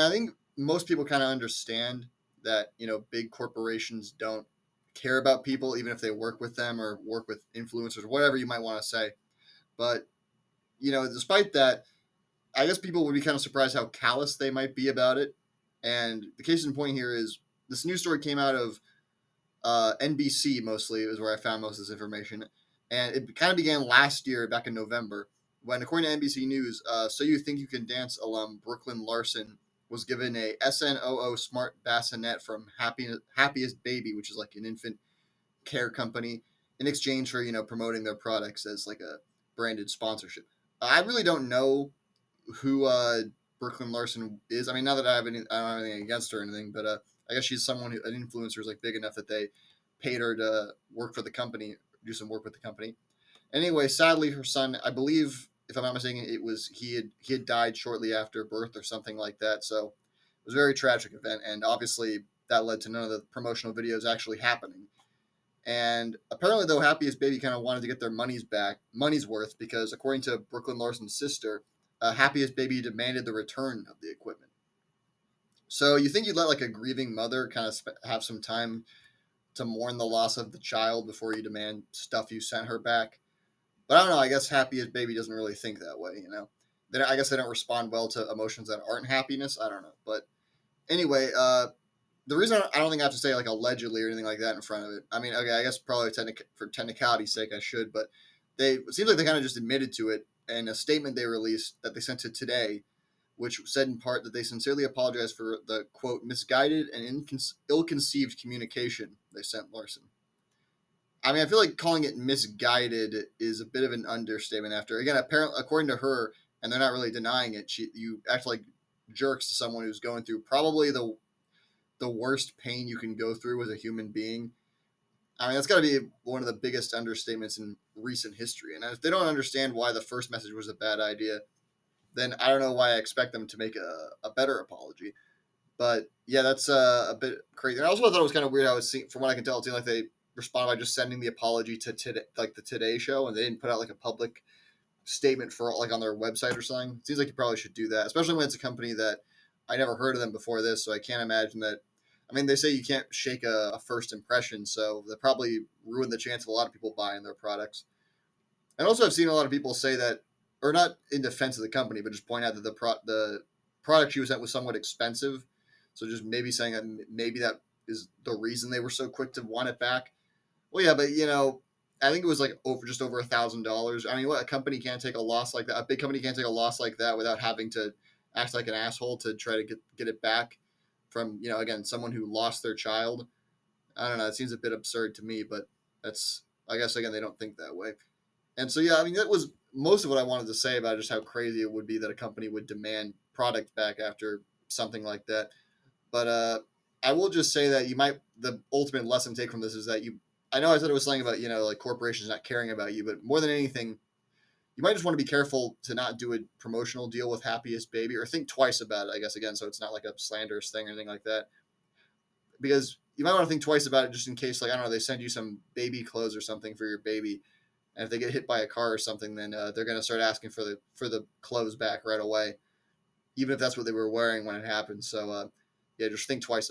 I think most people kind of understand that, big corporations don't care about people, even if they work with them or work with influencers, whatever you might want to say. But, despite that, I guess people would be kind of surprised how callous they might be about it. And the case in point here is this news story came out of NBC mostly, is where I found most of this information. And it kind of began last year, back in November, when, according to NBC News, So You Think You Can Dance alum Brooklyn Larsen was given a SNOO smart bassinet from Happiest Baby, which is like an infant care company, in exchange for, promoting their products as like a branded sponsorship. I really don't know who Brooklyn Larsen is. I mean, not that I don't have anything against her or anything, but I guess she's someone an influencer is like big enough that they paid her to work for the company, do some work with the company. Anyway, sadly, her son, I believe, if I'm not mistaken, it was he had died shortly after birth or something like that. So it was a very tragic event, and obviously that led to none of the promotional videos actually happening. And apparently, though, Happiest Baby kind of wanted to get their money's worth, because according to Brooklyn Larsen's sister, Happiest Baby demanded the return of the equipment. So you think you'd let like a grieving mother kind of have some time to mourn the loss of the child before you demand stuff you sent her back? But I don't know. I guess Happiest Baby doesn't really think that way. I guess they don't respond well to emotions that aren't happiness. I don't know. But anyway, the reason I don't think I have to say like allegedly or anything like that in front of it. I mean, okay, I guess probably for technicality's sake I should, but it seems like they kind of just admitted to it in a statement they released that they sent to Today, which said in part that they sincerely apologize for the quote misguided and ill-conceived communication they sent Larsen. I mean, I feel like calling it misguided is a bit of an understatement. After again, apparently, according to her, and they're not really denying it, you act like jerks to someone who's going through probably the worst pain you can go through as a human being. I mean, that's got to be one of the biggest understatements in recent history. And if they don't understand why the first message was a bad idea, then I don't know why I expect them to make a better apology. But yeah, that's a bit crazy. And I also thought it was kind of weird. From what I can tell, it seemed like they responded by just sending the apology to today, like the Today Show, and they didn't put out like a public statement for like on their website or something. It seems like you probably should do that, especially when it's a company that I never heard of them before this, so I can't imagine that. I mean, they say you can't shake a first impression, so they probably ruined the chance of a lot of people buying their products. And also, I've seen a lot of people say that, or not in defense of the company, but just point out that the product she was at was somewhat expensive. So just maybe saying that maybe that is the reason they were so quick to want it back. Well, yeah, but I think it was like just over $1,000. I mean, what, a company can't take a loss like that? A big company can't take a loss like that without having to act like an asshole to try to get it back from again someone who lost their child. I don't know. It seems a bit absurd to me, but that's I guess again they don't think that way. And so yeah, I mean that was most of what I wanted to say about just how crazy it would be that a company would demand product back after something like that. But I will just say that the ultimate lesson take from this is that I know I said it was something about like corporations not caring about you, but more than anything, you might just want to be careful to not do a promotional deal with Happiest Baby, or think twice about it. I guess again, so it's not like a slanderous thing or anything like that, because you might want to think twice about it just in case, like I don't know, they send you some baby clothes or something for your baby, and if they get hit by a car or something, then they're going to start asking for the clothes back right away, even if that's what they were wearing when it happened. So yeah, just think twice about it.